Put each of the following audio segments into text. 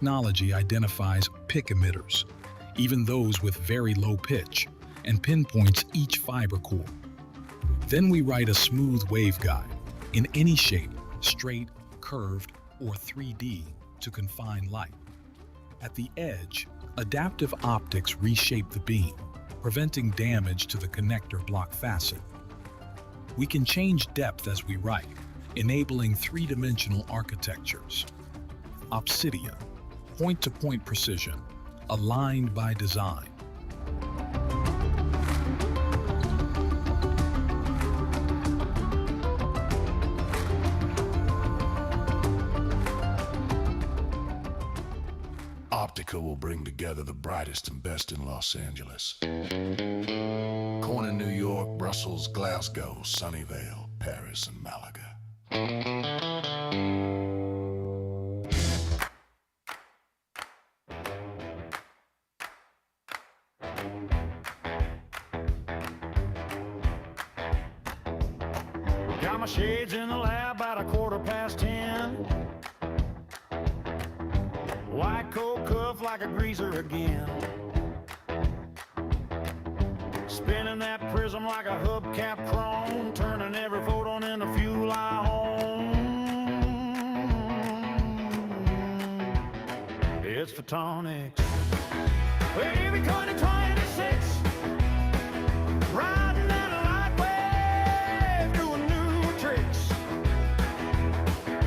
Technology identifies PIC emitters, even those with very low pitch, and pinpoints each fiber core. Then we write a smooth waveguide in any shape, straight, curved, or 3D to confine light. At the edge, adaptive optics reshape the beam, preventing damage to the connector block facet. We can change depth as we write, enabling three-dimensional architectures. Obsidia, point-to-point precision, aligned by design. Optica will bring together the brightest and best in Los Angeles. Corner, New York, Brussels, Glasgow, Sunnyvale, Paris, and Malaga. Got my shades in the lab about 10:15. White coat cuff like a greaser again. Spinning that prism like a hubcap chrome, turning every photon into fuel I own. It's photonics. Baby, 2026. Riding down a light wave, doing new tricks.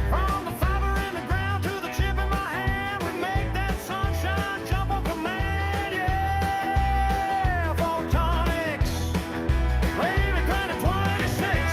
From the fiber in the ground to the chip in my hand, we make that sunshine jump on command. Yeah, photonics. Baby, 2026.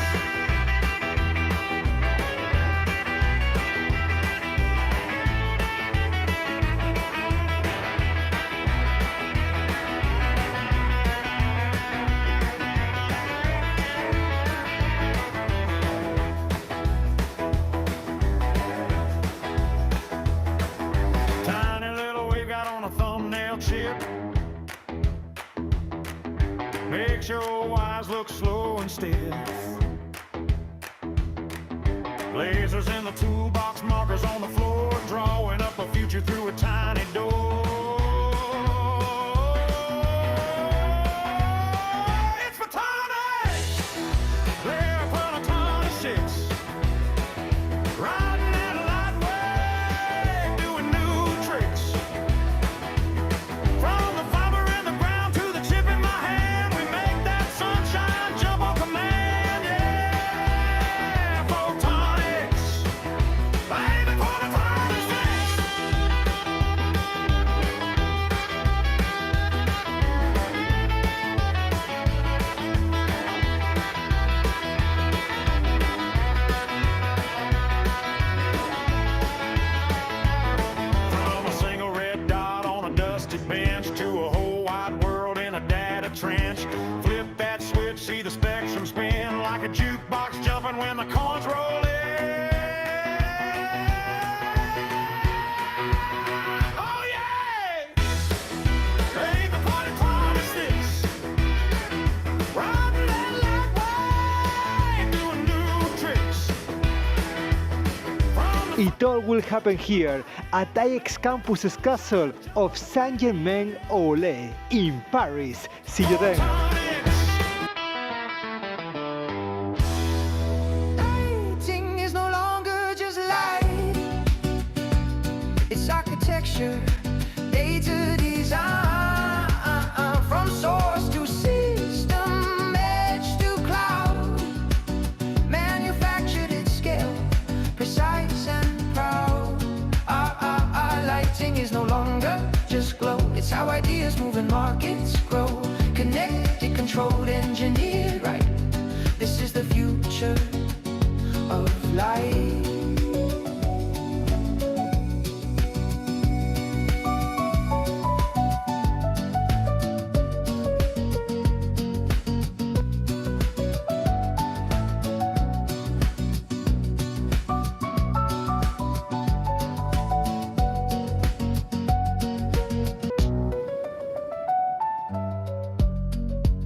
Tiny little wave got on a thumbnail chip. Makes your eyes look slow and stiff. Lasers in the toolbox, markers on the floor, drawing up a future through a tiny door. It's photonics. They're upon a ton of shits. Riding that light wave, doing new tricks. From the fiber in the ground to the chip in my hand, we make that sunshine jump on command. Yeah, photonics. Baby, photonics. From a single red dot on a dusty bench to a whole wide world in a data trench. Flip that switch, see the spectrum spin like a jukebox jumping when the coins roll in. Oh yeah! Baby, 2026. Riding that light wave, doing new tricks. From the It all will happen here at IX Campus Castle of Saint-Germain-en-Laye in Paris. See you then. Lighting is no longer just light. It's architecture, data design. From source to system, edge to cloud. Manufactured at scale, precise and proud. Our lighting is no longer just glow. It's how ideas move and markets grow. Connected, controlled, engineered right. This is the future of light.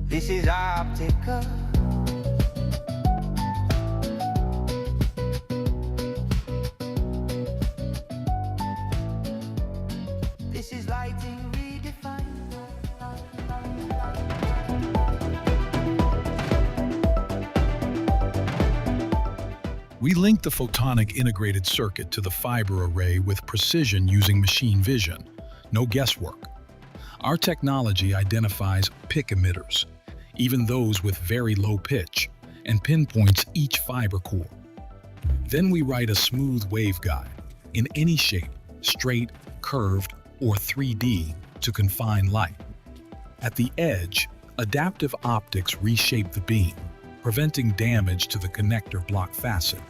This is Optica. This is lighting redefined. We link the photonic integrated circuit to the fiber array with precision using machine vision. No guesswork. Our technology identifies PIC emitters, even those with very low pitch, and pinpoints each fiber core. Then we write a smooth waveguide in any shape, straight, curved, or 3D to confine light. At the edge, adaptive optics reshape the beam, preventing damage to the connector block facet.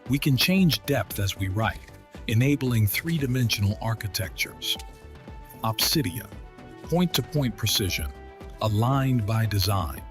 We can change depth as we write, enabling three-dimensional architectures. Obsidia, point-to-point precision, aligned by design.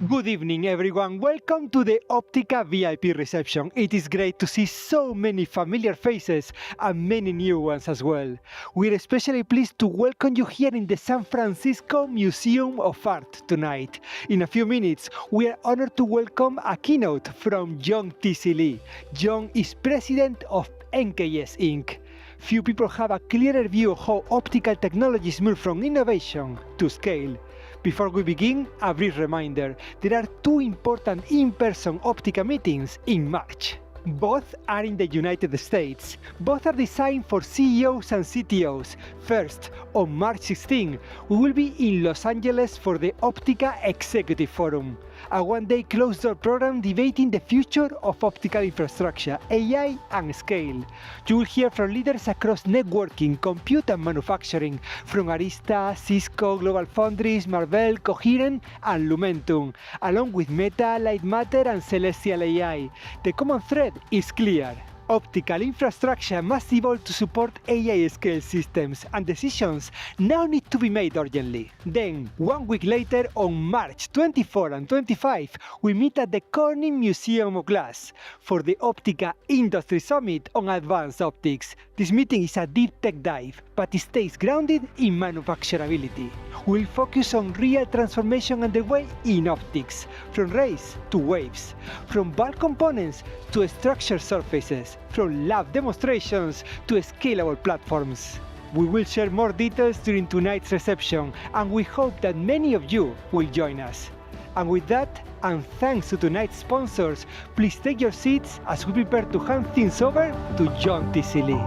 Good evening, everyone. Welcome to the Optica VIP Reception. It is great to see so many familiar faces and many new ones as well. We're especially pleased to welcome you here in the San Francisco Museum of Art tonight. In a few minutes, we are honored to welcome a keynote from John T.C. Lee. John is president of MKS Inc. Few people have a clearer view of how optical technologies move from innovation to scale. Before we begin, a brief reminder. There are two important in-person Optica meetings in March. Both are in the United States. Both are designed for CEOs and CTOs. First, on March 16, we will be in Los Angeles for the Optica Executive Forum, a one-day closed-door program debating the future of optical infrastructure, AI, and scale. You will hear from leaders across networking, compute, and manufacturing, from Arista, Cisco, GlobalFoundries, Marvell, Coherent, and Lumentum, along with Meta, Light Matter, and Celestial AI. The common thread is clear. Optical infrastructure must evolve to support AI scale systems, and decisions now need to be made urgently. Then, 1 week later, on March 24 and 25, we meet at the Corning Museum of Glass for the Optica Industry Summit on Advanced Optics. This meeting is a deep tech dive, but it stays grounded in manufacturability. We'll focus on real transformation underway in optics, from rays to waves, from bulk components to structured surfaces, from lab demonstrations to scalable platforms. We will share more details during tonight's reception, and we hope that many of you will join us. And with that, and thanks to tonight's sponsors, please take your seats as we prepare to hand things over to John T.C. Lee.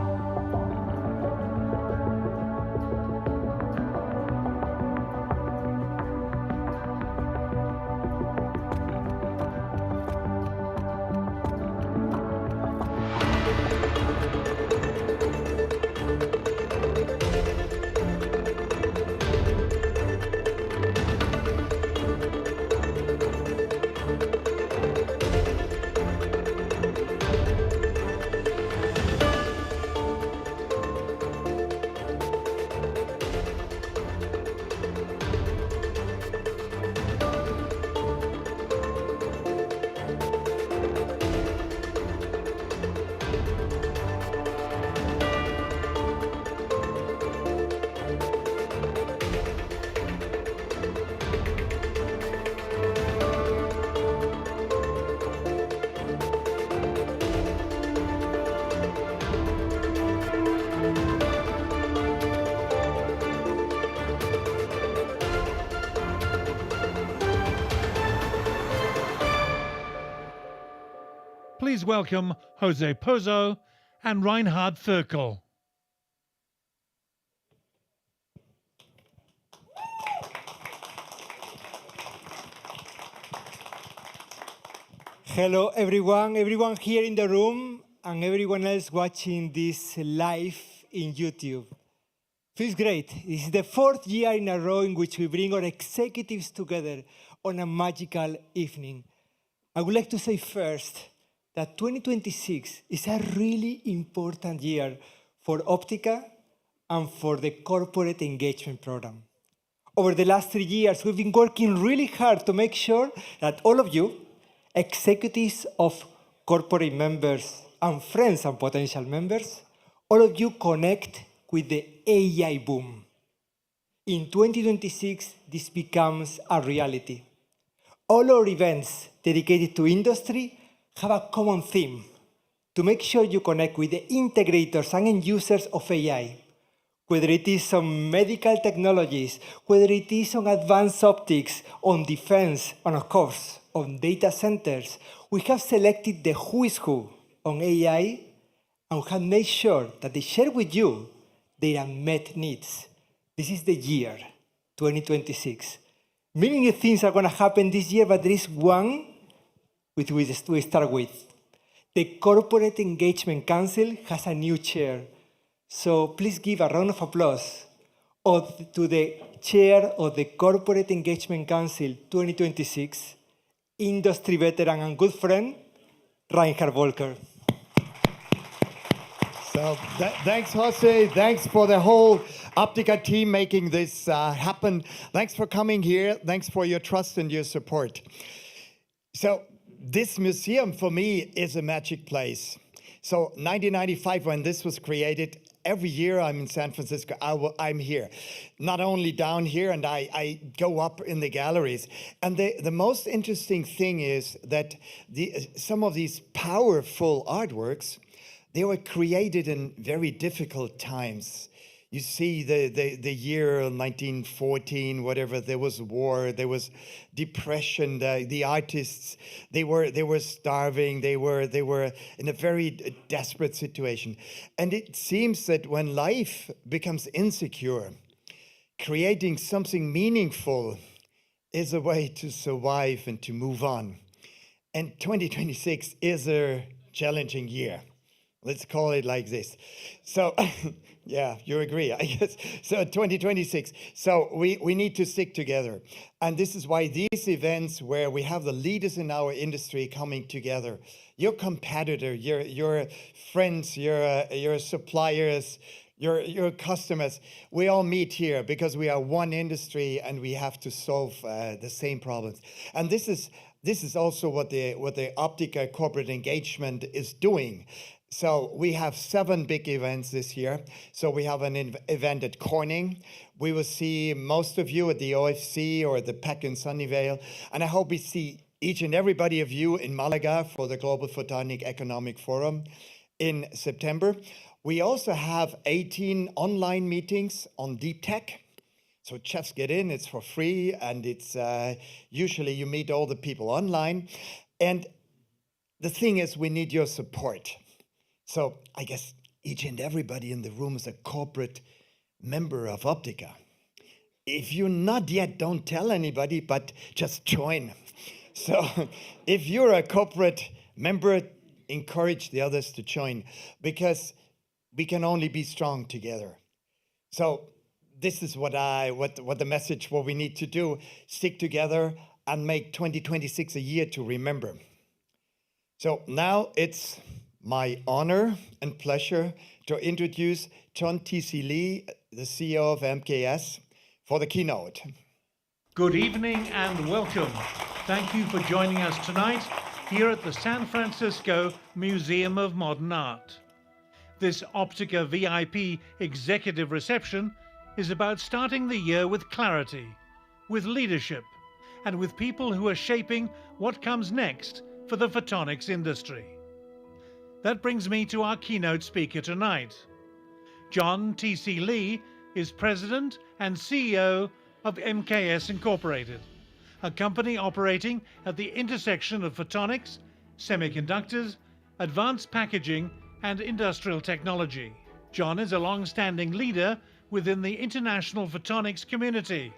Please welcome Jose Pozo and Reinhard Ferkel. Hello everyone here in the room and everyone else watching this live in YouTube. Feels great. This is the fourth year in a row in which we bring our executives together on a magical evening. I would like to say first that 2026 is a really important year for Optica and for the corporate engagement program. Over the last 3 years, we've been working really hard to make sure that all of you, executives of corporate members and friends and potential members, all of you connect with the AI boom. In 2026, this becomes a reality. All our events dedicated to industry have a common theme: to make sure you connect with the integrators and end users of AI. Whether it is on medical technologies, whether it is on advanced optics, on defense, and of course, on data centers, we have selected the who is who on AI and have made sure that they share with you their unmet needs. This is the year, 2026. Many new things are going to happen this year, but there is one which we start with. The Corporate Engagement Council has a new chair. So please give a round of applause to the chair of the Corporate Engagement Council 2026, industry veteran and good friend, Reinhard Volker. So thanks, Jose. Thanks for the whole Optica team making this happen. Thanks for coming here. Thanks for your trust and your support. So this museum for me is a magic place. So 1995, when this was created, every year I'm in San Francisco, I'm here. Not only down here, and I go up in the galleries. And the most interesting thing is that some of these powerful artworks, they were created in very difficult times. You see the year 1914, whatever, there was war, there was depression, the artists, they were starving, they were in a very desperate situation. And it seems that when life becomes insecure, creating something meaningful is a way to survive and to move on. And 2026 is a challenging year. Let's call it like this. So, yeah, you agree, I guess. So 2026. So we need to stick together. And this is why these events where we have the leaders in our industry coming together, your competitor, your friends, your suppliers, your customers, we all meet here because we are one industry and we have to solve the same problems. And this is also what the Optica corporate engagement is doing. So we have 7 big events this year. So we have an event at Corning. We will see most of you at the OFC or at the PEC in Sunnyvale. And I hope we see each and everybody of you in Malaga for the Global Photonic Economic Forum in September. We also have 18 online meetings on deep tech. So just get in, it's for free, and it's usually you meet all the people online. And the thing is, we need your support. So I guess each and everybody in the room is a corporate member of Optica. If you're not yet, don't tell anybody, but just join. So if you're a corporate member, encourage the others to join, because we can only be strong together. So this is what the message, what we need to do, stick together and make 2026 a year to remember. So now it's my honor and pleasure to introduce John T.C. Lee, the CEO of MKS, for the keynote. Good evening and welcome. Thank you for joining us tonight here at the San Francisco Museum of Modern Art. This Optica VIP Executive Reception is about starting the year with clarity, with leadership, and with people who are shaping what comes next for the photonics industry. That brings me to our keynote speaker tonight. John T.C. Lee is President and CEO of MKS Incorporated, a company operating at the intersection of photonics, semiconductors, advanced packaging, and industrial technology. John is a long-standing leader within the international photonics community.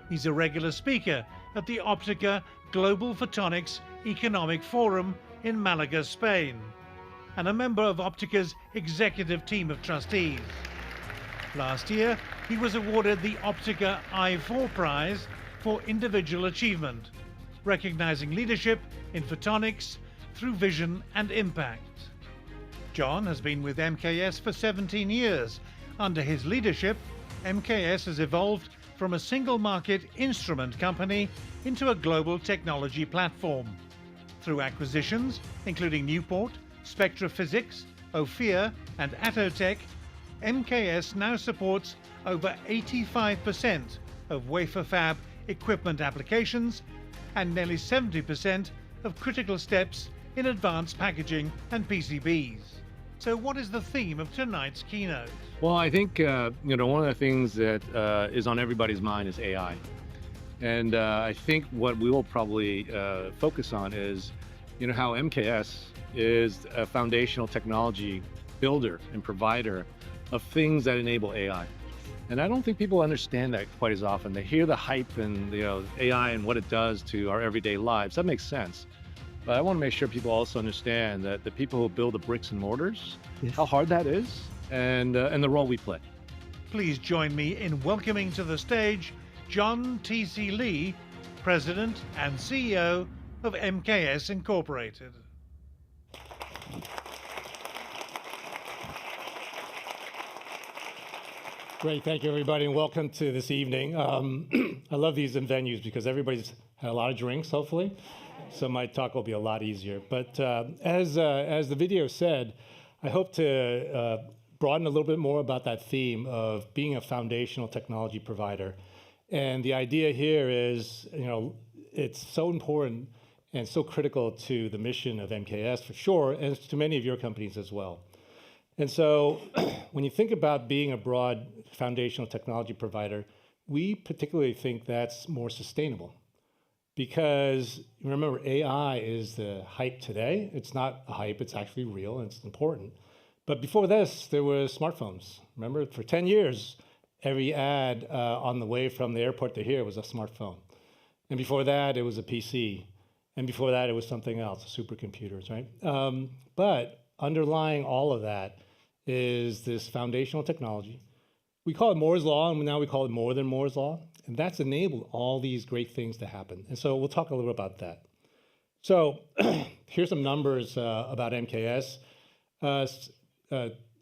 He's a regular speaker at the Optica Global Photonics Economic Forum in Malaga, Spain, and a member of Optica's executive team of trustees. Last year, he was awarded the Optica I4 Prize for Individual Achievement, recognizing leadership in photonics, through vision and impact. John has been with MKS for 17 years. Under his leadership, MKS has evolved from a single market instrument company into a global technology platform. Through acquisitions, including Newport, Spectraphysics, Ophir, and Attotech, MKS now supports over 85% of wafer fab equipment applications and nearly 70% of critical steps in advanced packaging and PCBs. So what is the theme of tonight's keynote? Well, I think, one of the things that is on everybody's mind is AI. And I think what we will probably focus on is, how MKS is a foundational technology builder and provider of things that enable AI. And I don't think people understand that quite as often. They hear the hype and AI and what it does to our everyday lives. That makes sense. But I want to make sure people also understand that the people who build the bricks and mortars, how hard that is, and the role we play. Please join me in welcoming to the stage John T.C. Lee, President and CEO of MKS Incorporated. Great, thank you everybody, and welcome to this evening. I love these venues because everybody's had a lot of drinks, hopefully, so my talk will be a lot easier. But as the video said, I hope to broaden a little bit more about that theme of being a foundational technology provider. And the idea here is, it's so important and so critical to the mission of MKS for sure, and to many of your companies as well. And so when you think about being a broad foundational technology provider, we particularly think that's more sustainable. Because remember, AI is the hype today. It's not a hype, it's actually real and it's important. But before this, there were smartphones. Remember, for 10 years, every ad on the way from the airport to here was a smartphone. And before that, it was a PC. And before that, it was something else, supercomputers, right? But underlying all of that is this foundational technology. We call it Moore's Law, and now we call it more than Moore's Law. And that's enabled all these great things to happen. And so we'll talk a little bit about that. So here's some numbers about MKS.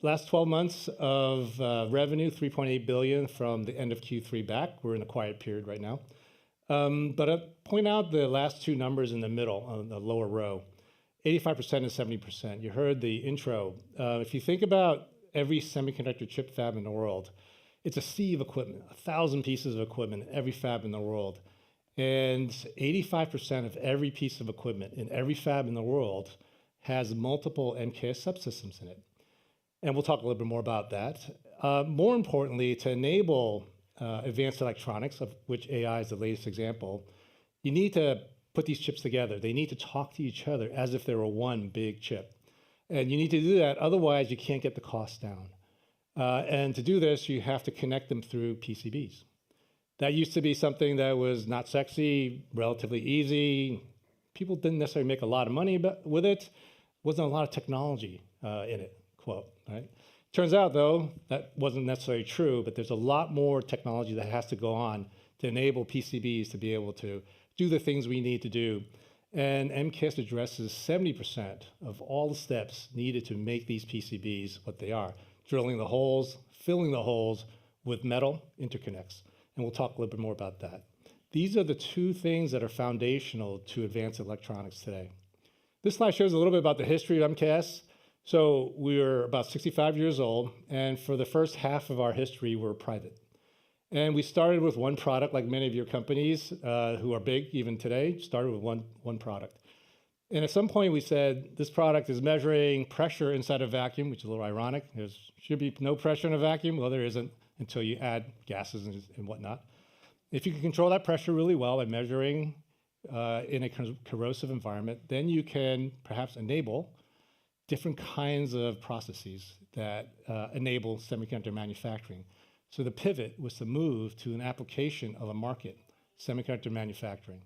Last 12 months of revenue, $3.8 billion from the end of Q3 back. We're in a quiet period right now. But I'll point out the last two numbers in the middle, on the lower row, 85% and 70%. You heard the intro. If you think about every semiconductor chip fab in the world, it's a sea of equipment, 1,000 pieces of equipment in every fab in the world. And 85% of every piece of equipment in every fab in the world has multiple MKS subsystems in it. And we'll talk a little bit more about that. More importantly, to enable advanced electronics, of which AI is the latest example, you need to put these chips together. They need to talk to each other as if they were one big chip. And you need to do that, otherwise you can't get the cost down. And to do this, you have to connect them through PCBs. That used to be something that was not sexy, relatively easy. People didn't necessarily make a lot of money with it. Wasn't a lot of technology in it, quote, right? Turns out, though, that wasn't necessarily true, but there's a lot more technology that has to go on to enable PCBs to be able to do the things we need to do. And MKS addresses 70% of all the steps needed to make these PCBs what they are, drilling the holes, filling the holes with metal interconnects. And we'll talk a little bit more about that. These are the two things that are foundational to advanced electronics today. This slide shows a little bit about the history of MKS. So we're about 65 years old, and for the first half of our history, we're private. And we started with one product, like many of your companies who are big even today, started with one product. And at some point we said, this product is measuring pressure inside a vacuum, which is a little ironic. There should be no pressure in a vacuum. Well, there isn't until you add gases and whatnot. If you can control that pressure really well by measuring in a corrosive environment, then you can perhaps enable different kinds of processes that enable semiconductor manufacturing. So the pivot was to move to an application of a market, semiconductor manufacturing.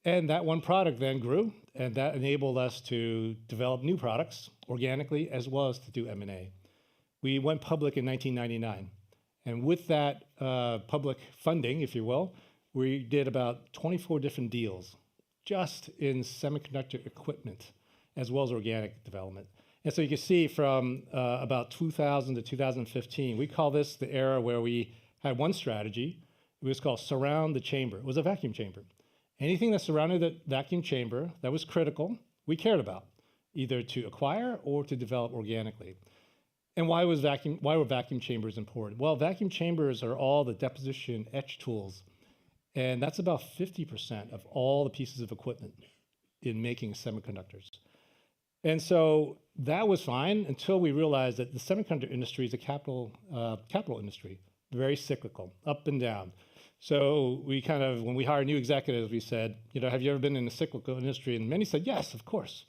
And that one product then grew, and that enabled us to develop new products organically as well as to do M&A. We went public in 1999. And with that public funding, if you will, we did about 24 different deals just in semiconductor equipment. as well as organic development. And so you can see from about 2000 to 2015, we call this the era where we had one strategy. It was called surround the chamber. It was a vacuum chamber. Anything that surrounded the vacuum chamber that was critical, we cared about, either to acquire or to develop organically. And why were vacuum chambers important? Well, vacuum chambers are all the deposition etch tools, and that's about 50% of all the pieces of equipment in making semiconductors. And so that was fine until we realized that the semiconductor industry is a capital industry, very cyclical, up and down. So we kind of, when we hired new executives, we said, have you ever been in a cyclical industry? And many said, yes, of course.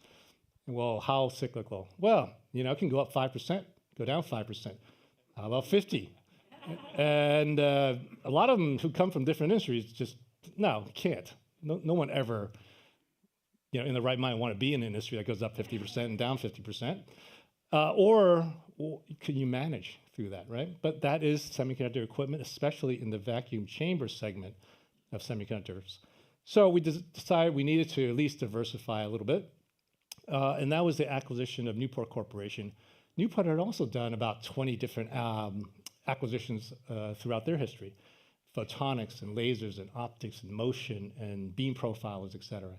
Well, how cyclical? Well, it can go up 5%, go down 5%. How about 50? And a lot of them who come from different industries just, no, can't. No one ever, in the right mind want to be in an industry that goes up 50% and down 50%. Or can you manage through that, right? But that is semiconductor equipment, especially in the vacuum chamber segment of semiconductors. So we decided we needed to at least diversify a little bit. And that was the acquisition of Newport Corporation. Newport had also done about 20 different acquisitions throughout their history. Photonics and lasers and optics and motion and beam profilers, et cetera.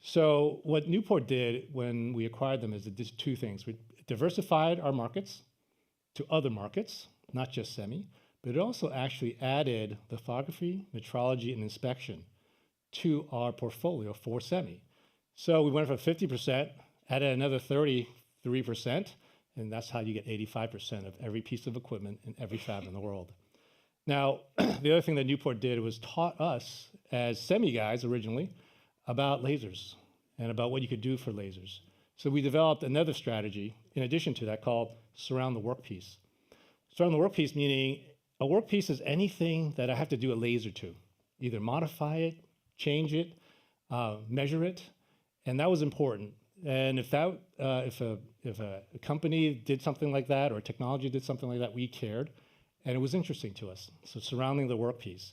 So what Newport did when we acquired them is it did two things. We diversified our markets to other markets, not just semi, but it also actually added lithography, metrology, and inspection to our portfolio for semi. So we went from 50%, added another 33%, and that's how you get 85% of every piece of equipment in every fab in the world. Now, the other thing that Newport did was taught us as semi guys originally about lasers and about what you could do for lasers. So we developed another strategy in addition to that called surround the workpiece. Surround the workpiece meaning a workpiece is anything that I have to do a laser to, either modify it, change it, measure it, and that was important. And if a company did something like that or technology did something like that, we cared, and it was interesting to us. So surrounding the workpiece.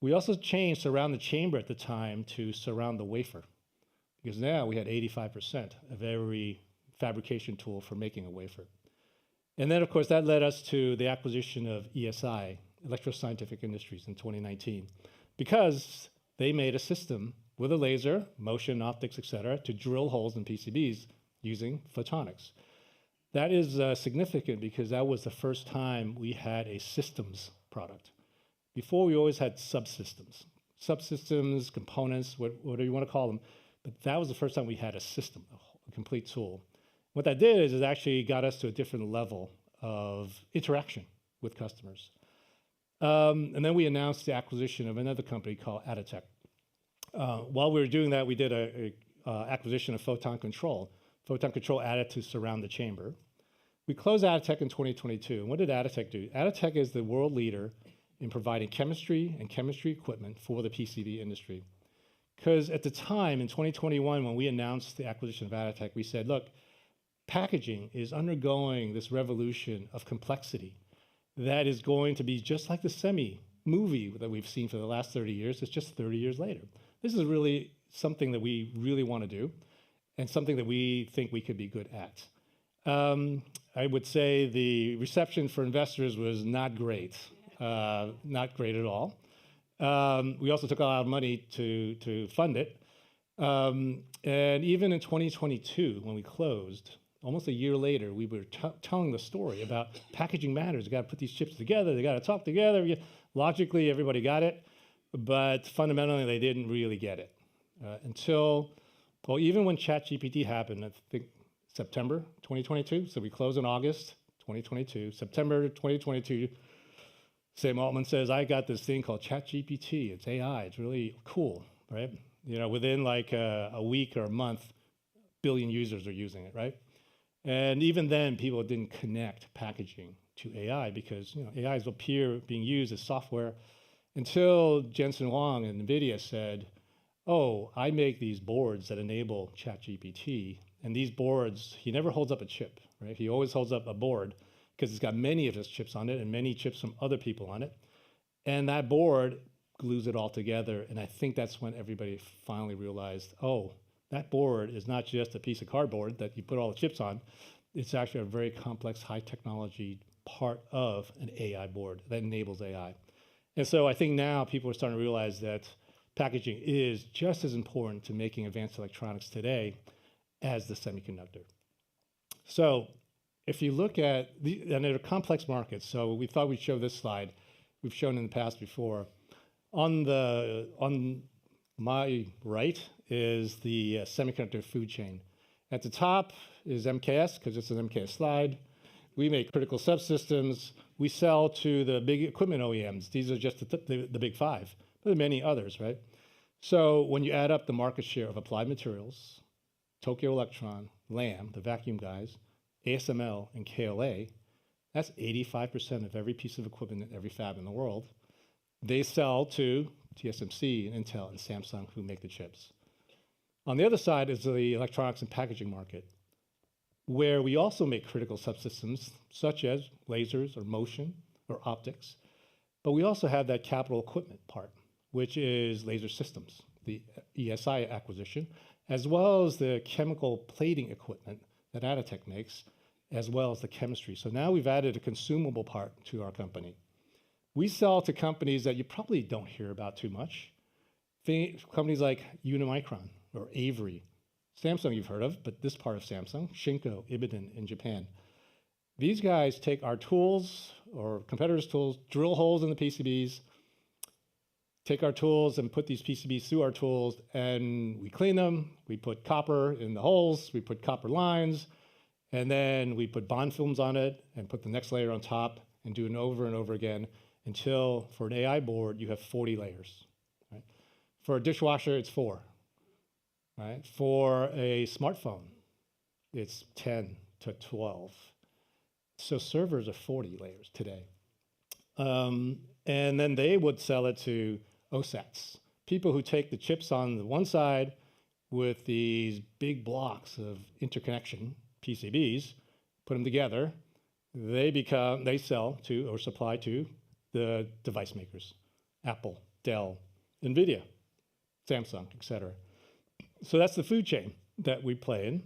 We also changed surround the chamber at the time to surround the wafer, because now we had 85% of every fabrication tool for making a wafer. And then, of course, that led us to the acquisition of ESI, Electro Scientific Industries, in 2019, because they made a system with a laser, motion, optics, et cetera, to drill holes in PCBs using photonics. That is significant because that was the first time we had a systems product. Before, we always had subsystems, components, whatever you want to call them, but that was the first time we had a system, a complete tool. What that did is it actually got us to a different level of interaction with customers. And then we announced the acquisition of another company called Atotech. While we were doing that, we did an acquisition of Photon Control. Photon Control added to surround the chamber. We closed Atotech in 2022. And what did Atotech do? Atotech is the world leader in providing chemistry and chemistry equipment for the PCB industry. Because at the time, in 2021, when we announced the acquisition of Atotech, we said, look, packaging is undergoing this revolution of complexity that is going to be just like the semi movie that we've seen for the last 30 years. It's just 30 years later. This is really something that we really want to do and something that we think we could be good at. I would say the reception for investors was not great at all. We also took a lot of money to fund it. And even in 2022, when we closed, almost a year later, we were telling the story about packaging matters. You got to put these chips together. They got to talk together. Logically, everybody got it, but fundamentally, they didn't really get it until, well, even when ChatGPT happened, I think September 2022. So we closed in August 2022. September 2022, Sam Altman says, I got this thing called ChatGPT. It's AI. It's really cool, right? Within like a week or a month, billion users are using it, right? And even then, people didn't connect packaging to AI because AI is being used as software until Jensen Huang and NVIDIA said, oh, I make these boards that enable ChatGPT. And these boards, he never holds up a chip, right? He always holds up a board because it's got many of his chips on it and many chips from other people on it. And that board glues it all together. And I think that's when everybody finally realized, oh, That board is not just a piece of cardboard that you put all the chips on. It's actually a very complex, high technology part of an AI board that enables AI. And so I think now people are starting to realize that packaging is just as important to making advanced electronics today as the semiconductor. So if you look at and they're complex markets, so we thought we'd show this slide. We've shown in the past before. On my right is the semiconductor food chain. At the top is MKS, because it's an MKS slide. We make critical subsystems. We sell to the big equipment OEMs. These are just the big five, but there are many others, right? So when you add up the market share of Applied Materials, Tokyo Electron, Lam, the vacuum guys, ASML, and KLA, that's 85% of every piece of equipment in every fab in the world. They sell to TSMC and Intel and Samsung, who make the chips. On the other side is the electronics and packaging market, where we also make critical subsystems, such as lasers or motion or optics. But we also have that capital equipment part, which is laser systems, the ESI acquisition, as well as the chemical plating equipment that Atotech makes, as well as the chemistry. So now we've added a consumable part to our company. We sell to companies that you probably don't hear about too much. Companies like Unimicron or Avery. Samsung you've heard of, but this part of Samsung, Shinko, Ibiden in Japan. These guys take our tools or competitors' tools, drill holes in the PCBs, take our tools and put these PCBs through our tools, and we clean them. We put copper in the holes. We put copper lines, and then we put bond films on it and put the next layer on top and do it over and over again until, for an AI board, you have 40 layers. Right? For a dishwasher, it's 4. Right? For a smartphone, it's 10 to 12. So servers are 40 layers today. And then they would sell it to OSATs, people who take the chips on the one side with these big blocks of interconnection, PCBs, put them together, they sell to or supply to the device makers, Apple, Dell, NVIDIA, Samsung, etc. So that's the food chain that we play in.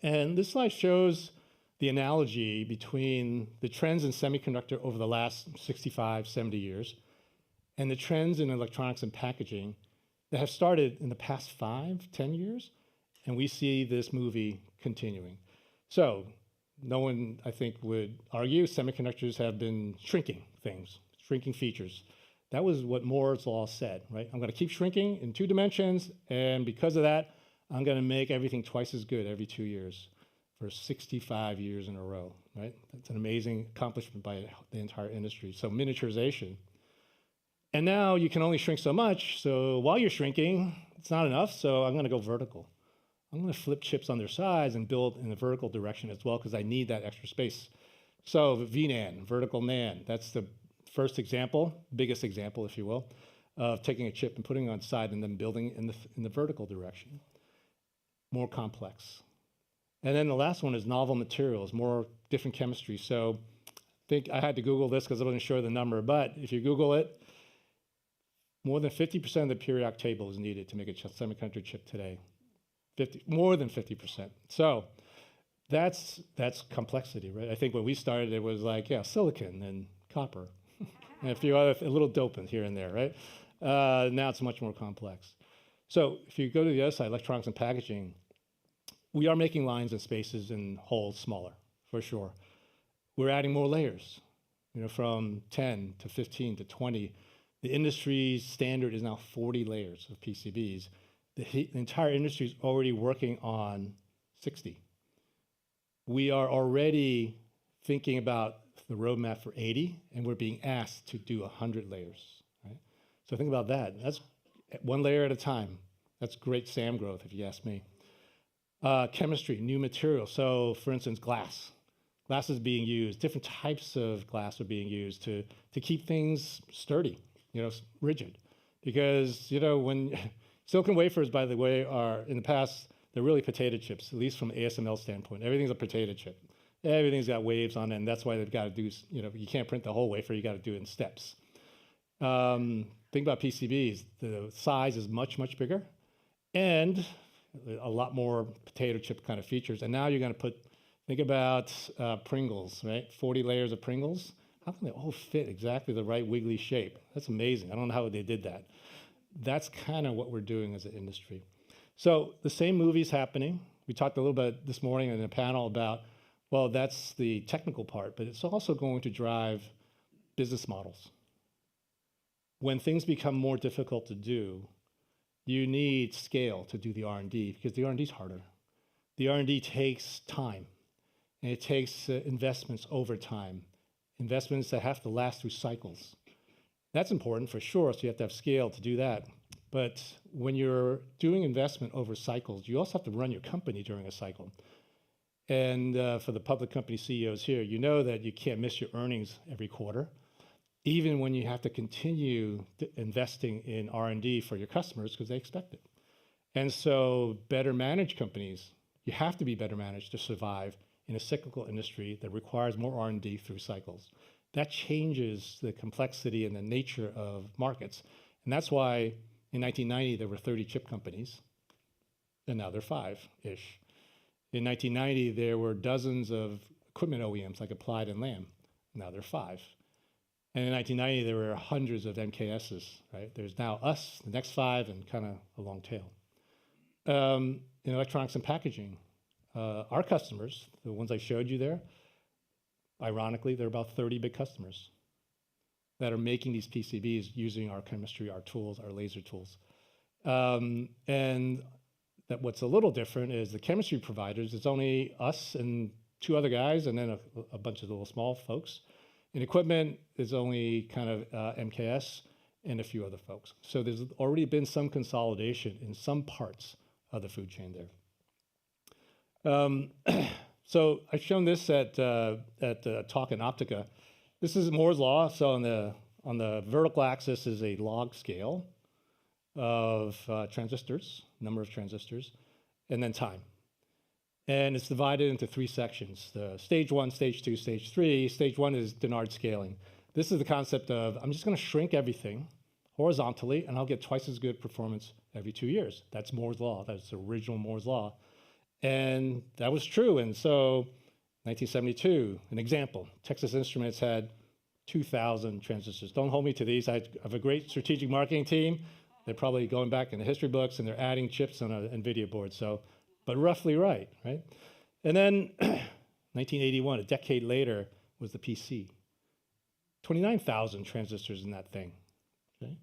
And this slide shows the analogy between the trends in semiconductor over the last 65, 70 years and the trends in electronics and packaging that have started in the past 5, 10 years. And we see this movie continuing. So no one, I think, would argue semiconductors have been shrinking things, shrinking features. That was what Moore's law said, right? I'm going to keep shrinking in 2 dimensions, and because of that, I'm going to make everything twice as good every 2 years for 65 years in a row, right? That's an amazing accomplishment by the entire industry. So miniaturization. And now you can only shrink so much, so while you're shrinking, it's not enough, so I'm going to go vertical. I'm going to flip chips on their sides and build in the vertical direction as well, because I need that extra space. So VNAND, vertical NAND, that's the first example, biggest example, if you will, of taking a chip and putting it on the side and then building in the vertical direction. More complex. And then the last one is novel materials, more different chemistry. So I think I had to Google this because I wasn't sure the number, but if you Google it, more than 50% of the periodic table is needed to make a semiconductor chip today. More than 50%. So that's complexity, right? I think when we started, it was like, yeah, silicon and copper and a few other, a little dopant here and there, right? Now it's much more complex. So if you go to the other side, electronics and packaging, we are making lines and spaces and holes smaller, for sure. We're adding more layers, from 10 to 15 to 20. The industry's standard is now 40 layers of PCBs. The entire industry is already working on 60. We are already thinking about the roadmap for 80, and we're being asked to do 100 layers, right? So think about that. That's 1 layer at a time. That's great SAM growth, if you ask me. Chemistry, new materials. So for instance, glass. Glass is being used. Different types of glass are being used to keep things sturdy, rigid. Because, when silicon wafers, by the way, are in the past, they're really potato chips, at least from an ASML standpoint. Everything's a potato chip. Everything's got waves on it, and that's why they've got to do, you can't print the whole wafer, you got to do it in steps. Think about PCBs. The size is much, much bigger. And a lot more potato chip kind of features. And now you're going to think about Pringles, right? 40 layers of Pringles. How can they all fit exactly the right wiggly shape? That's amazing. I don't know how they did that. That's kind of what we're doing as an industry. So the same movie's happening. We talked a little bit this morning in a panel about, well, that's the technical part, but it's also going to drive business models. When things become more difficult to do, you need scale to do the R&D because the R&D is harder. The R&D takes time, and it takes investments over time, investments that have to last through cycles. That's important for sure, so you have to have scale to do that. But when you're doing investment over cycles, you also have to run your company during a cycle. And for the public company CEOs here, you know that you can't miss your earnings every quarter, even when you have to continue investing in R&D for your customers because they expect it. And so better managed companies, you have to be better managed to survive in a cyclical industry that requires more R&D through cycles. That changes the complexity and the nature of markets. And that's why in 1990, there were 30 chip companies, and now there are 5-ish. In 1990, there were dozens of equipment OEMs like Applied and Lam. Now there are 5. And in 1990, there were hundreds of MKSs, right? There's now us, the next 5, and kind of a long tail. In electronics and packaging, our customers, the ones I showed you there, ironically, there are about 30 big customers that are making these PCBs using our chemistry, our tools, our laser tools. And that what's a little different is the chemistry providers, it's only us and 2 other guys, and then a bunch of little small folks. In equipment, it's only kind of MKS and a few other folks. So there's already been some consolidation in some parts of the food chain there. So I've shown this at the talk in Optica. This is Moore's law. So on the vertical axis is a log scale of transistors, number of transistors, and then time. And it's divided into 3 sections: the stage 1, stage 2, stage 3. Stage 1 is Dennard scaling. This is the concept of I'm just going to shrink everything horizontally, and I'll get twice as good performance every 2 years. That's Moore's law. That's the original Moore's law. And that was true. And so 1972, an example, Texas Instruments had 2,000 transistors. Don't hold me to these. I have a great strategic marketing team. They're probably going back in the history books, and they're adding chips on an NVIDIA board. So, but roughly right? And then 1981, a decade later, was the PC. 29,000 transistors in that thing. Okay?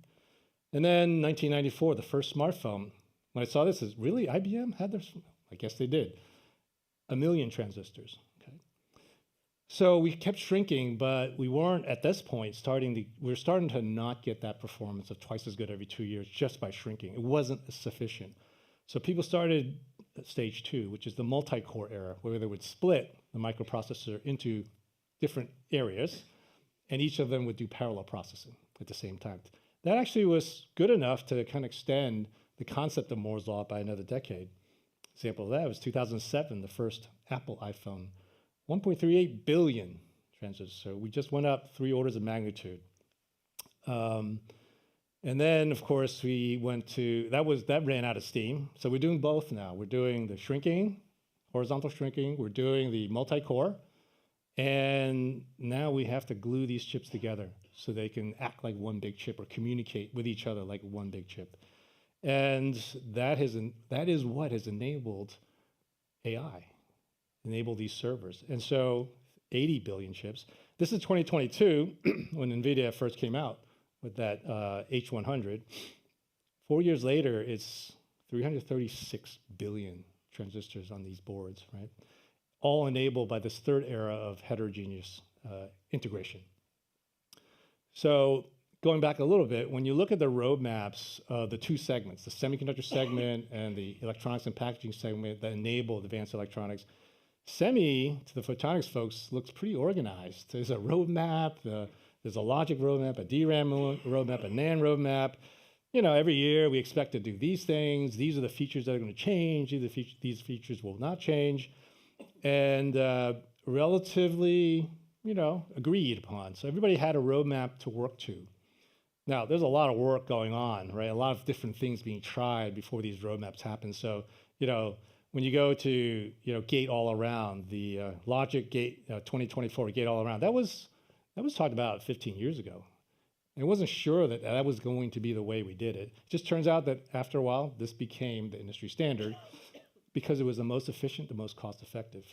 And then 1994, the first smartphone. When I saw this, is really IBM had their? I guess they did. 1 million transistors. Okay. So we kept shrinking, but we weren't at this point we're starting to not get that performance of twice as good every 2 years just by shrinking. It wasn't sufficient. So people started at stage 2, which is the multi-core era, where they would split the microprocessor into different areas, and each of them would do parallel processing at the same time. That actually was good enough to kind of extend the concept of Moore's law by another decade. Example of that was 2007, the first Apple iPhone, 1.38 billion transistors. So we just went up 3 orders of magnitude. And then, of course, we went to, that ran out of steam. So we're doing both now. We're doing the shrinking, horizontal shrinking. We're doing the multi-core. And now we have to glue these chips together so they can act like one big chip or communicate with each other like one big chip. And that is what has enabled AI, enabled these servers. And so 80 billion chips. This is 2022 when NVIDIA first came out with that H100. 4 years later, it's 336 billion transistors on these boards, right? All enabled by this third era of heterogeneous integration. So going back a little bit, when you look at the roadmaps of the 2 segments, the semiconductor segment and the electronics and packaging segment that enable advanced electronics, semi, to the photonics folks, looks pretty organized. There's a roadmap, there's a logic roadmap, a DRAM roadmap, a NAND roadmap. You know, every year we expect to do these things. These are the features that are going to change. These features will not change. And relatively, agreed upon. So everybody had a roadmap to work to. Now, there's a lot of work going on, right? A lot of different things being tried before these roadmaps happen. So you know, when you go to, you know, gate all around, the logic gate 2024 gate all around, that was talked about 15 years ago. And I wasn't sure that that was going to be the way we did it. It just turns out that after a while, this became the industry standard because it was the most efficient, the most cost effective.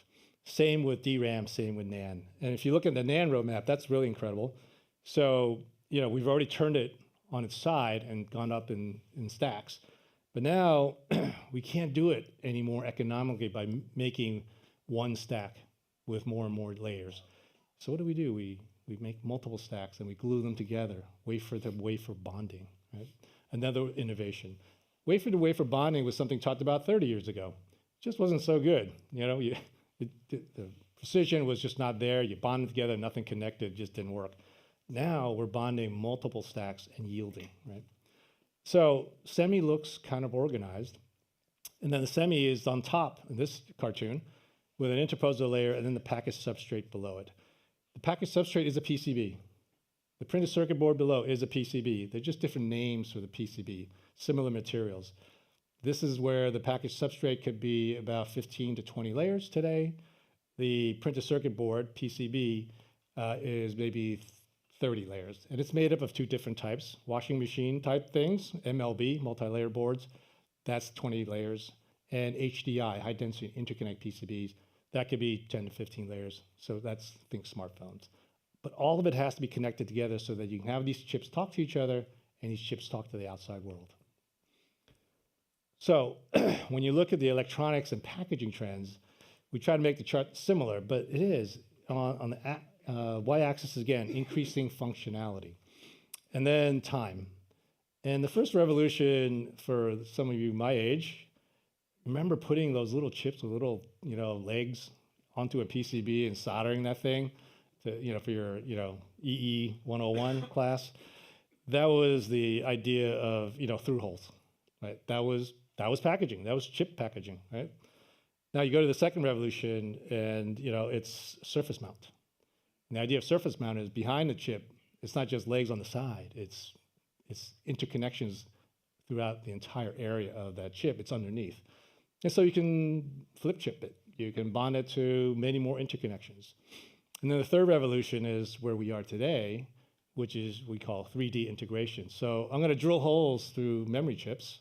Same with DRAM, same with NAND. And if you look at the NAND roadmap, that's really incredible. So, you know, we've already turned it on its side and gone up in stacks. But now we can't do it anymore economically by making one stack with more and more layers. So what do? We make multiple stacks and we glue them together, wafer to wafer bonding, right? Another innovation. Wafer to wafer bonding was something talked about 30 years ago. It just wasn't so good. You know, the precision was just not there. You bond them together, nothing connected, just didn't work. Now we're bonding multiple stacks and yielding, right? So semi looks kind of organized. And then the semi is on top in this cartoon with an interposer layer and then the package substrate below it. The package substrate is a PCB. The printed circuit board below is a PCB. They're just different names for the PCB, similar materials. This is where the package substrate could be about 15 to 20 layers today. The printed circuit board, PCB, is maybe 30 layers. And it's made up of two different types, washing machine type things, MLB, multi-layer boards, that's 20 layers, and HDI, high density interconnect PCBs, that could be 10 to 15 layers. So that's, think smartphones. But all of it has to be connected together so that you can have these chips talk to each other and these chips talk to the outside world. So when you look at the electronics and packaging trends, we try to make the chart similar, but it is on the y-axis again, increasing functionality. And then time. And the first revolution for some of you my age, remember putting those little chips with little, you know, legs onto a PCB and soldering that thing to, you know, for your, you know, EE 101 class. That was the idea of, you know, through holes, right? That was packaging. That was chip packaging, right? Now you go to the second revolution and, you know, it's surface mount. And the idea of surface mount is behind the chip, it's not just legs on the side, it's interconnections throughout the entire area of that chip, it's underneath. And so you can flip chip it, you can bond it to many more interconnections. And then the third revolution is where we are today, which is we call 3D integration. So I'm gonna drill holes through memory chips,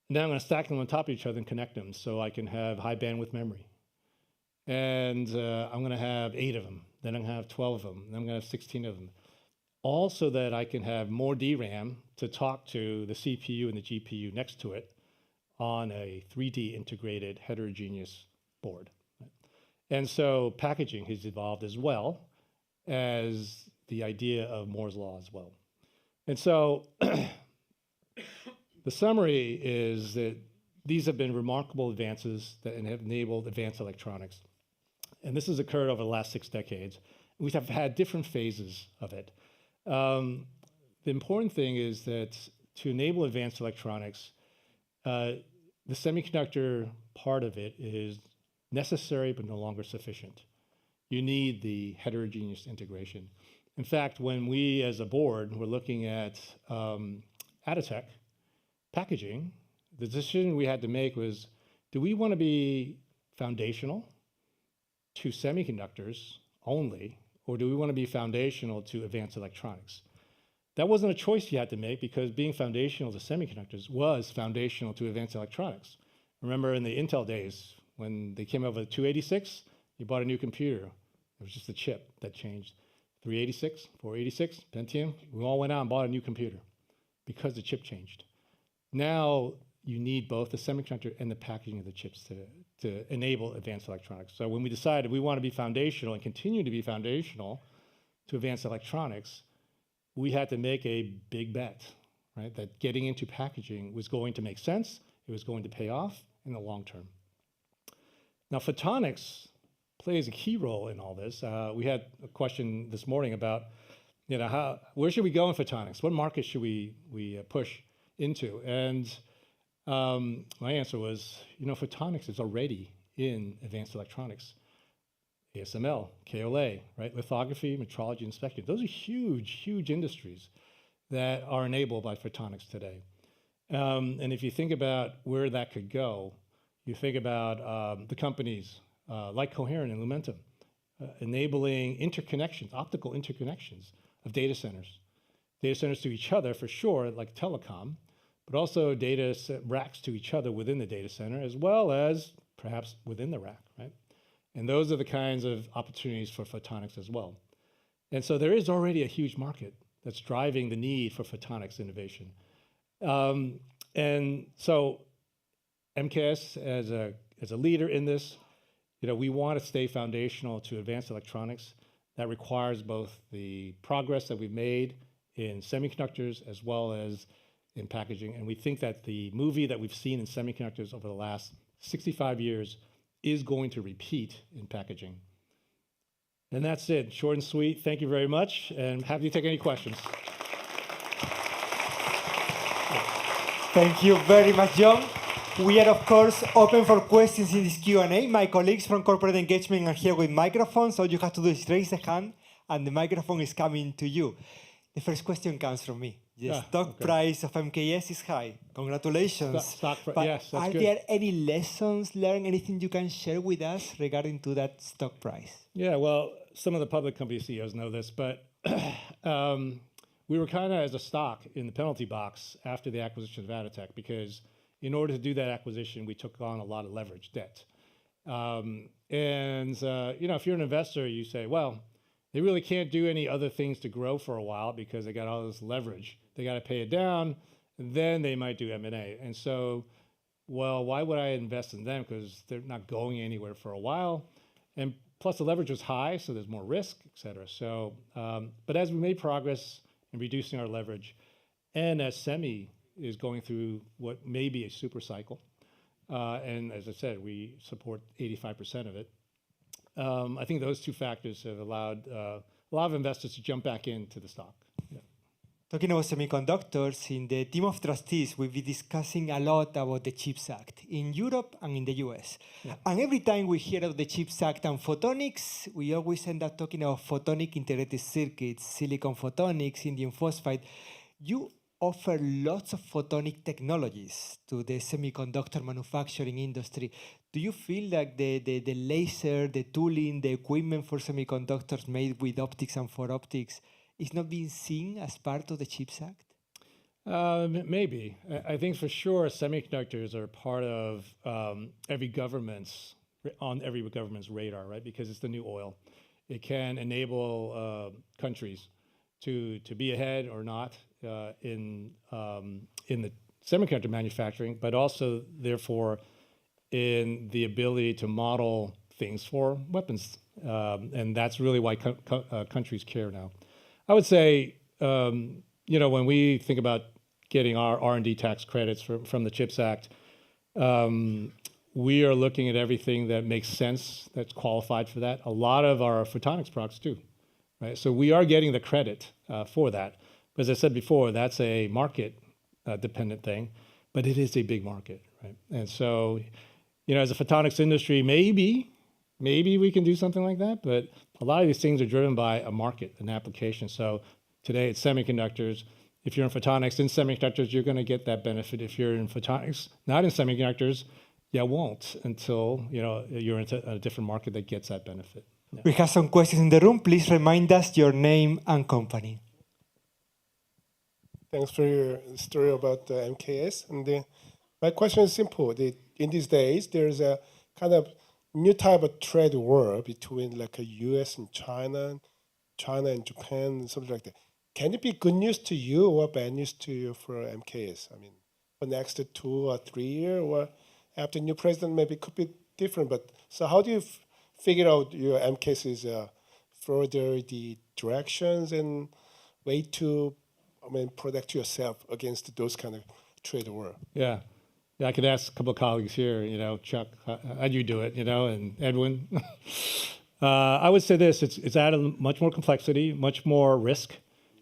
and then I'm gonna stack them on top of each other and connect them so I can have high bandwidth memory. And I'm gonna have 8 of them. Then I'm gonna have 12 of them, then I'm gonna have 16 of them. All so that I can have more DRAM to talk to the CPU and the GPU next to it on a 3D integrated heterogeneous board. And so packaging has evolved as well as the idea of Moore's Law as well. And so the summary is that these have been remarkable advances that have enabled advanced electronics. And this has occurred over the last 6 decades. We have had different phases of it. The important thing is that to enable advanced electronics, the semiconductor part of it is necessary but no longer sufficient. You need the heterogeneous integration. In fact, when we as a board were looking at Aditech packaging, the decision we had to make was, do we want to be foundational to semiconductors only, or do we want to be foundational to advanced electronics? That wasn't a choice you had to make because being foundational to semiconductors was foundational to advanced electronics. Remember in the Intel days, when they came out with 286, you bought a new computer. It was just a chip that changed. 386, 486, Pentium, we all went out and bought a new computer because the chip changed. Now you need both the semiconductor and the packaging of the chips to enable advanced electronics. So when we decided we want to be foundational and continue to be foundational to advanced electronics, we had to make a big bet, right? That getting into packaging was going to make sense, it was going to pay off in the long term. Now photonics plays a key role in all this. We had a question this morning about, you know, where should we go in photonics? What market should we push into? And my answer was, you know, photonics is already in advanced electronics. ASML, KLA, right? Lithography, metrology, inspection. Those are huge, huge industries that are enabled by photonics today. And if you think about where that could go, You think about the companies like Coherent and Lumentum, enabling interconnections, optical interconnections of data centers to each other for sure, like telecom, but also racks to each other within the data center, as well as perhaps within the rack, right? And those are the kinds of opportunities for photonics as well. And so there is already a huge market that's driving the need for photonics innovation. And so MKS as a leader in this, we want to stay foundational to advanced electronics. That requires both the progress that we've made in semiconductors as well as in packaging. And we think that the movie that we've seen in semiconductors over the last 65 years is going to repeat in packaging. And that's it, short and sweet. Thank you very much, and happy to take any questions. Thank you very much, John. We are, of course, open for questions in this Q&A. My colleagues from corporate engagement are here with microphones. All you have to do is raise the hand, and the microphone is coming to you. The first question comes from me. The stock price of MKS is high. Congratulations. But yes, that's are good. there any lessons learned, anything you can share with us regarding to that stock price? Yeah, well, some of the public company CEOs know this, but we were kind of as a stock in the penalty box after the acquisition of Atotech, because in order to do that acquisition, we took on a lot of leverage debt. If you're an investor, you say, well, they really can't do any other things to grow for a while because they got all this leverage. They got to pay it down, and then they might do M&A. And so, well, why would I invest in them? Because they're not going anywhere for a while. And plus the leverage was high, so there's more risk, et cetera. So, but as we made progress in reducing our leverage, and as semi is going through what may be a super cycle, and as I said, we support 85% of it, I think those two factors have allowed a lot of investors to jump back into the stock. Yeah. Talking about semiconductors, in the team of trustees, we'll be discussing a lot about the CHIPS Act in Europe and in the US. Yeah. And every time we hear of the CHIPS Act and photonics, we always end up talking about photonic integrated circuits, silicon photonics, indium phosphide. You offer lots of photonic technologies to the semiconductor manufacturing industry. Do you feel like the laser, the tooling, the equipment for semiconductors made with optics and for optics is not being seen as part of the CHIPS Act? Maybe. I think for sure semiconductors are part of every government's radar, right? Because it's the new oil. It can enable countries to be ahead or not in the semiconductor manufacturing, but also therefore in the ability to model things for weapons. And that's really why countries care now. I would say, when we think about getting our R&D tax credits from the CHIPS Act, we are looking at everything that makes sense, that's qualified for that. A lot of our photonics products do, right? So we are getting the credit for that. But as I said before, that's a market dependent thing, but it is a big market, right? And so, as a photonics industry, maybe we can do something like that, but a lot of these things are driven by a market, an application. So today it's semiconductors. If you're in photonics in semiconductors, you're going to get that benefit. If you're in photonics, not in semiconductors, you won't until you're into a different market that gets that benefit. Yeah. We have some questions in the room. Please remind us your name and company. Thanks for your story about MKS. And my question is simple. In these days, there's a kind of new type of trade war between like a US and China and Japan, and something like that. Can it be good news to you or bad news to you for MKS? I mean, for next 2 or 3 years, or after new president, maybe it could be different. But so how do you figure out your MKS's further the directions and way to protect yourself against those kind of trade war? Yeah, I could ask a couple of colleagues here, Chuck, how'd you do it, and Edwin? I would say this, it's added much more complexity, much more risk.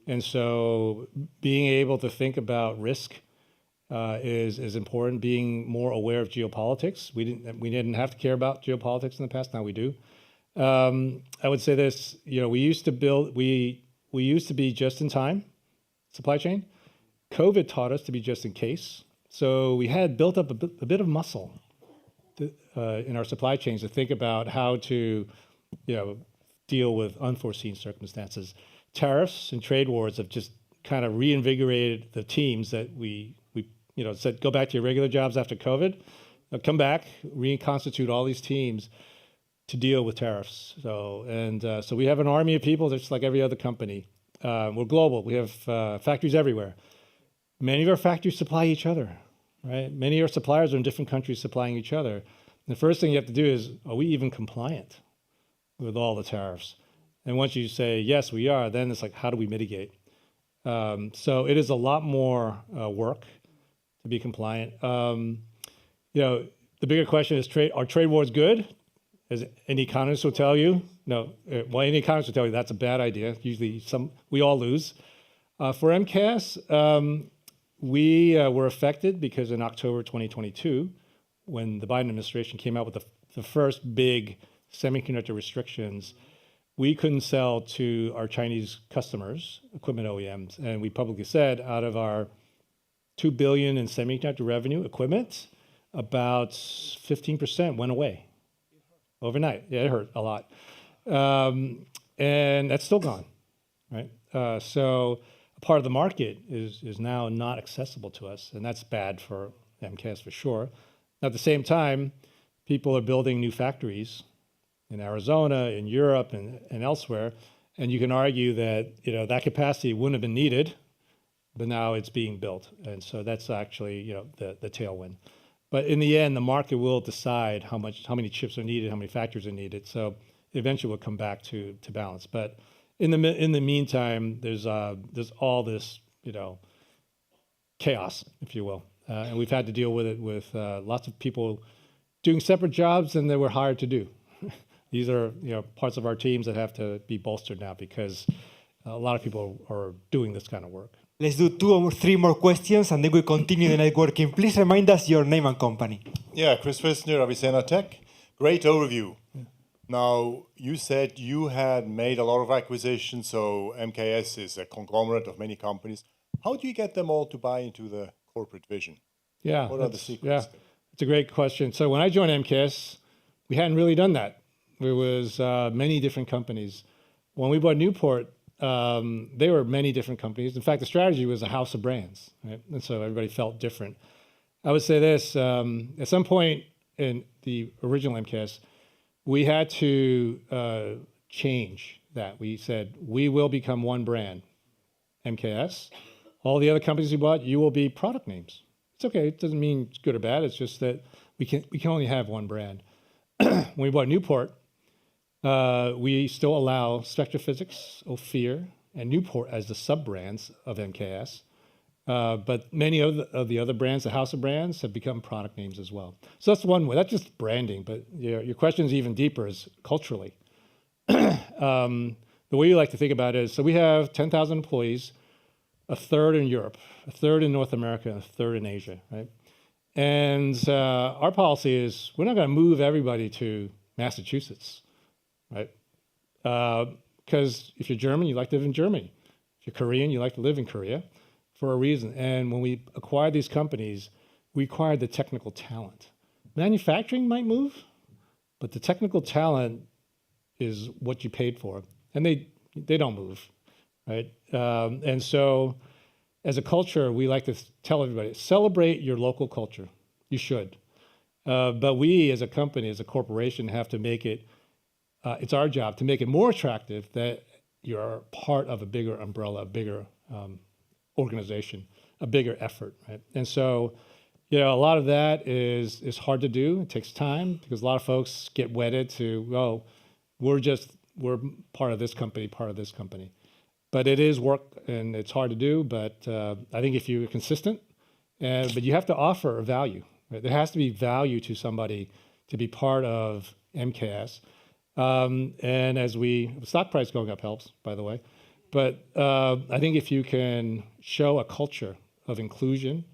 And so being able to think about risk is important, being more aware of geopolitics. We didn't have to care about geopolitics in the past, now we do. I would say this, we used to be just in time supply chain. COVID taught us to be just in case. So we had built up a bit of muscle in our supply chains to think about how to, deal with unforeseen circumstances. Tariffs and trade wars have just kind of reinvigorated the teams that we said, go back to your regular jobs after COVID, come back, reconstitute all these teams to deal with tariffs. So we have an army of people just like every other company. We're global. We have factories everywhere. Many of our factories supply each other, right? Many of our suppliers are in different countries supplying each other. And the first thing you have to do is, are we even compliant with all the tariffs? And once you say, yes, we are, then it's like, how do we mitigate? So it is a lot more work to be compliant. The bigger question is, are trade wars good? As any economist will tell you, no. Well, any economist will tell you that's a bad idea. Usually we all lose. For MKS, we were affected because in October 2022, when the Biden administration came out with the first big semiconductor restrictions, we couldn't sell to our Chinese customers, equipment OEMs. And we publicly said out of our $2 billion in semiconductor revenue equipment, about 15% went away overnight. Yeah, it hurt a lot. And that's still gone, right? So a part of the market is now not accessible to us, and that's bad for MKS for sure. At the same time, people are building new factories in Arizona, in Europe, and elsewhere, and you can argue that that capacity wouldn't have been needed, but now it's being built, and so that's actually the tailwind. But in the end, the market will decide how many chips are needed, how many factories are needed. So eventually, we'll come back to balance. But in the meantime, there's all this chaos, if you will, and we've had to deal with it with lots of people doing separate jobs and they were hired to do. These are parts of our teams that have to be bolstered now because a lot of people are doing this kind of work. Let's do 2 or 3 more questions and then we continue the networking. Please remind us your name and company. Yeah, Chris Wisner, Avicenna Tech. Great overview. Yeah. Now, you said you had made a lot of acquisitions, so MKS is a conglomerate of many companies. How do you get them all to buy into the corporate vision? Yeah. What are the secrets? Yeah, it's a great question. So when I joined MKS, we hadn't really done that. There was many different companies. When we bought Newport, there were many different companies. In fact, the strategy was a house of brands, right? And so everybody felt different. I would say this, at some point in the original MKS, we had to change that. We said, we will become one brand, MKS. All the other companies we bought, you will be product names. It's okay, it doesn't mean it's good or bad, it's just that we can only have one brand. When we bought Newport, we still allow Spectrophysics, Ophir, and Newport as the sub-brands of MKS. But many of the other brands, the house of brands, have become product names as well. So that's one way. That's just branding. But your question is even deeper, is culturally. The way you like to think about it is, so we have 10,000 employees, a third in Europe, a third in North America, and a third in Asia, right? And our policy is we're not going to move everybody to Massachusetts, right? Because if you're German, you like to live in Germany. If you're Korean, you like to live in Korea for a reason. And when we acquired these companies, we acquired the technical talent. Manufacturing might move, but the technical talent is what you paid for. And they don't move, right? And so as a culture, we like to tell everybody, celebrate your local culture. You should. But we as a company, as a corporation, have to make it, it's our job to make it more attractive that you're part of a bigger umbrella, a bigger organization, a bigger effort, right? And so, a lot of that is hard to do. It takes time because a lot of folks get wedded to, well, we're part of this company, part of this company. But it is work and it's hard to do, but I think if you're consistent, but you have to offer a value, right? There has to be value to somebody to be part of MKS. And as stock price going up helps, by the way. But I think if you can show a culture of inclusion,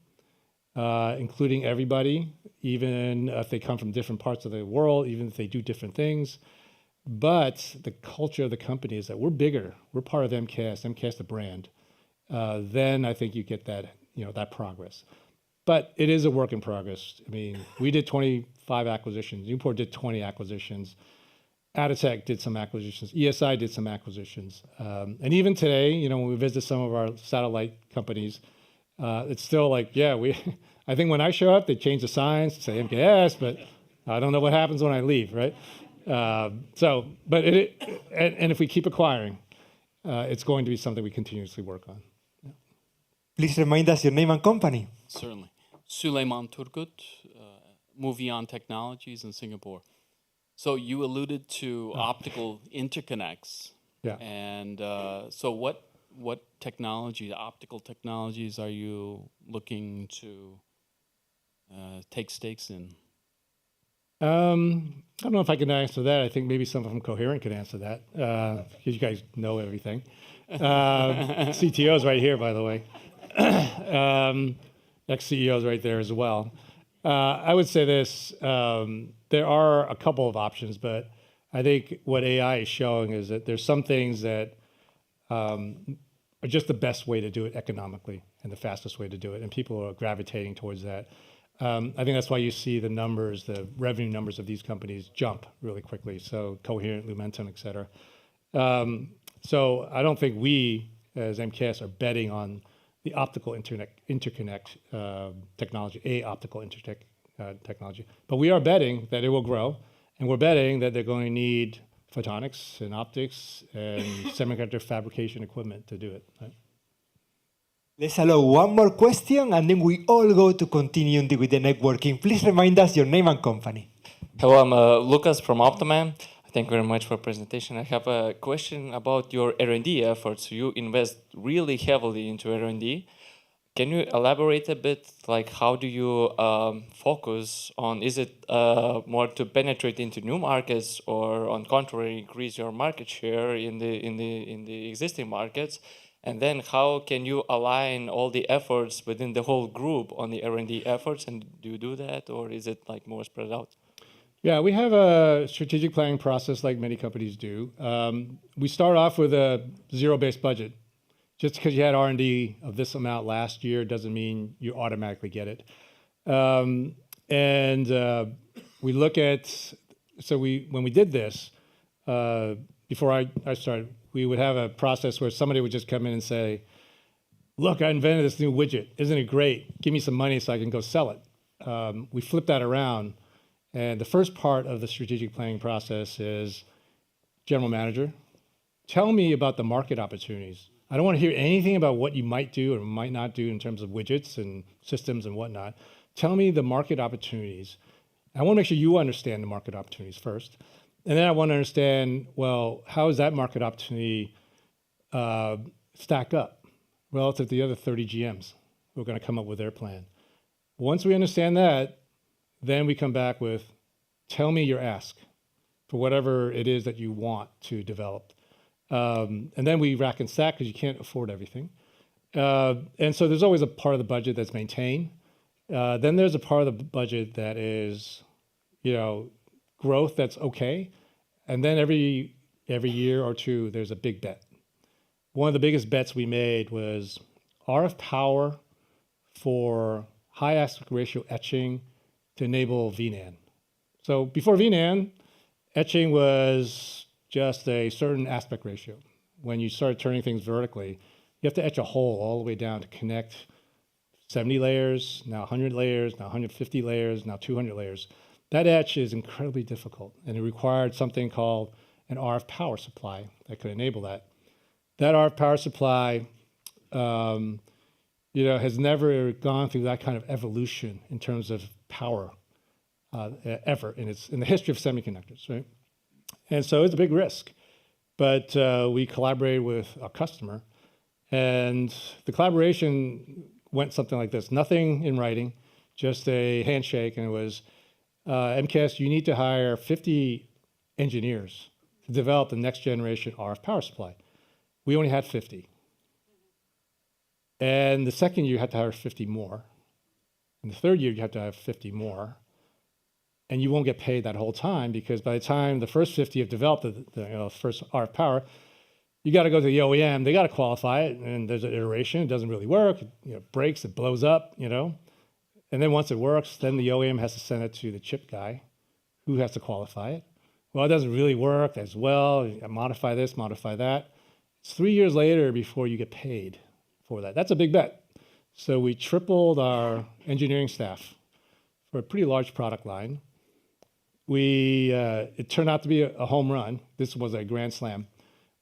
including everybody, even if they come from different parts of the world, even if they do different things, but the culture of the company is that we're bigger, we're part of MKS the brand, then I think you get that, that progress. But it is a work in progress. I mean, we did 25 acquisitions. Newport did 20 acquisitions. Aditech did some acquisitions. ESI did some acquisitions. And even today, you know, when we visit some of our satellite companies, it's still like, yeah, I think when I show up, they change the signs to say MKS, but I don't know what happens when I leave, right? But if we keep acquiring, it's going to be something we continuously work on. Yeah. Please remind us your name and company. Certainly. Süleyman Turgut, Movion Technologies in Singapore. So you alluded to optical interconnects. Yeah. And so what technology, optical technologies are you looking to take stakes in? I don't know if I can answer that. I think maybe someone from Coherent could answer that, because you guys know everything. CTO's right here, by the way. Ex-CEO's right there as well. I would say this, there are a couple of options, but I think what AI is showing is that there's some things that are just the best way to do it economically and the fastest way to do it, and people are gravitating towards that. I think that's why you see the numbers, the revenue numbers of these companies jump really quickly. So Coherent, Lumentum, et cetera. So I don't think we, as MKS, are betting on the optical interconnect technology, optical interconnect technology. But we are betting that it will grow, and we're betting that they're going to need photonics and optics and semiconductor fabrication equipment to do it. Right? Let's allow one more question, and then we all go to continue with the networking. Please remind us your name and company. Hello, I'm Lucas from Optiman. Thank you very much for the presentation. I have a question about your R&D efforts. You invest really heavily into R&D. Can you elaborate a bit, like how do you focus on, is it more to penetrate into new markets, or on contrary, increase your market share in the existing markets? And then how can you align all the efforts within the whole group on the R&D efforts? And do you do that, or is it like more spread out? Yeah, we have a strategic planning process like many companies do. We start off with a zero-based budget. Just because you had R&D of this amount last year doesn't mean you automatically get it. We look at, when we did this, before I started, we would have a process where somebody would just come in and say, look, I invented this new widget. Isn't it great? Give me some money so I can go sell it. We flip that around. And the first part of the strategic planning process is, general manager, tell me about the market opportunities. I don't want to hear anything about what you might do or might not do in terms of widgets and systems and whatnot. Tell me the market opportunities. I want to make sure you understand the market opportunities first. And then I want to understand, well, how does that market opportunity stack up relative to the other 30 GMs who are going to come up with their plan? Once we understand that, then we come back with, tell me your ask for whatever it is that you want to develop. And then we rack and stack because you can't afford everything. And so there's always a part of the budget that's maintained. Then there's a part of the budget that is, growth that's okay. And then every year or two, there's a big bet. One of the biggest bets we made was RF power for high aspect ratio etching to enable VNAND. So before VNAND, etching was just a certain aspect ratio. When you start turning things vertically, you have to etch a hole all the way down to connect 70 layers, now 100 layers, now 150 layers, now 200 layers. That etch is incredibly difficult, and it required something called an RF power supply that could enable that. That RF power supply has never gone through that kind of evolution in terms of power ever in the history of semiconductors, right? And so it's a big risk, but we collaborated with our customer, and the collaboration went something like this: nothing in writing, just a handshake, and it was, MKS, you need to hire 50 engineers to develop the next generation RF power supply. We only had 50. And the second year, you had to hire 50 more. And the third year, you have to have 50 more. And you won't get paid that whole time, because by the time the first 50 have developed the first RF power, you got to go to the OEM. They got to qualify it, and there's an iteration. It doesn't really work. It breaks. It blows up. And then once it works, then the OEM has to send it to the chip guy, who has to qualify it. Well, it doesn't really work as well. Modify this, modify that. It's 3 years later before you get paid for that. That's a big bet. So we tripled our engineering staff for a pretty large product line. It turned out to be a home run. This was a grand slam.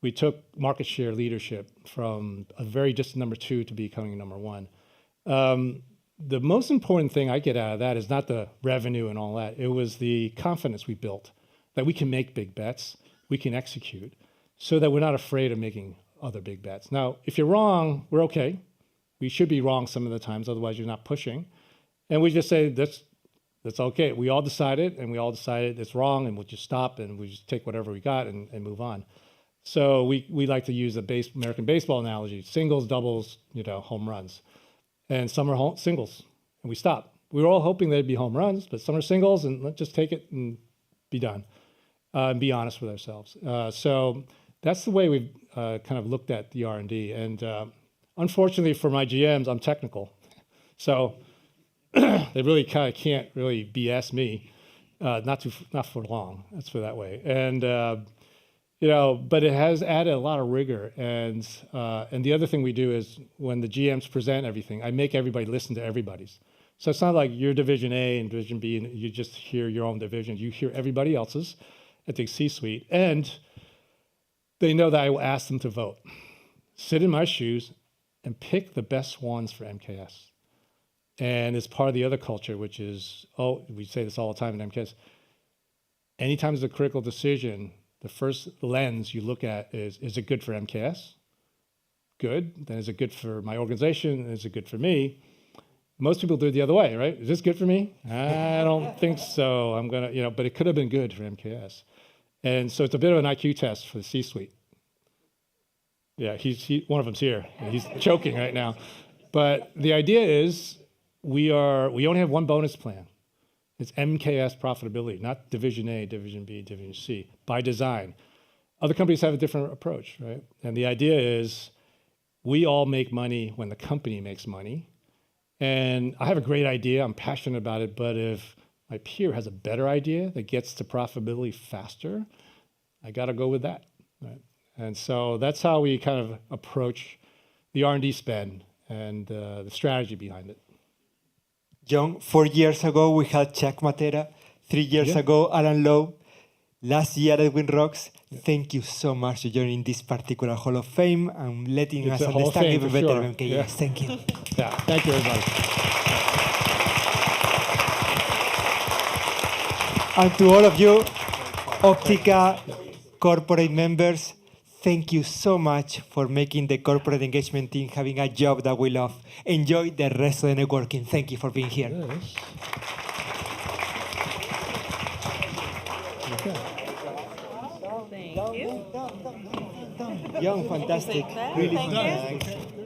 We took market share leadership from a very distant number 2 to becoming number 1. The most important thing I get out of that is not the revenue and all that. It was the confidence we built that we can make big bets, we can execute, so that we're not afraid of making other big bets. Now, if you're wrong, we're okay. We should be wrong some of the times, otherwise you're not pushing. And we just say, that's okay. We all decided, and we all decided it's wrong, and we'll just stop, and we just take whatever we got and move on. So we like to use the American baseball analogy: singles, doubles, home runs. And some are singles, and we stop. We were all hoping they'd be home runs, but some are singles, and let's just take it and be done, and be honest with ourselves. So that's the way we've kind of looked at the R&D. And unfortunately for my GMs, I'm technical, so they really kind of can't really BS me, not for long. Let's put it that way. And but it has added a lot of rigor. And the other thing we do is when the GMs present everything, I make everybody listen to everybody's. So it's not like you're Division A and Division B, and you just hear your own division. You hear everybody else's at the C-suite, and they know that I will ask them to vote. Sit in my shoes and pick the best ones for MKS. And it's part of the other culture, which is, we say this all the time in MKS, anytime there's a critical decision, the first lens you look at is it good for MKS? Good. Then is it good for my organization? Is it good for me? Most people do it the other way, right? Is this good for me? I don't think so. I'm going to, but it could have been good for MKS. And so it's a bit of an IQ test for the C-suite. Yeah, one of them's here. He's choking right now. But the idea is we only have one bonus plan. It's MKS profitability, not Division A, Division B, Division C, by design. Other companies have a different approach, right? And the idea is we all make money when the company makes money. And I have a great idea, I'm passionate about it, but if my peer has a better idea that gets to profitability faster, I got to go with that, right? And so that's how we kind of approach the R&D spend and the strategy behind it. John, 4 years ago we had Chuck Mattera, 3 years ago Alan Lowe, last year Edwin Roks. Thank you so much for joining this particular Hall of Fame and letting us understand even better MKS. Yeah. Thank you. Yeah, thank you everybody. And to all of you, Optica corporate members, thank you so much for making the corporate engagement team having a job that we love. Enjoy the rest of the networking. Thank you for being here. Thank you. Young, fantastic. Really fantastic.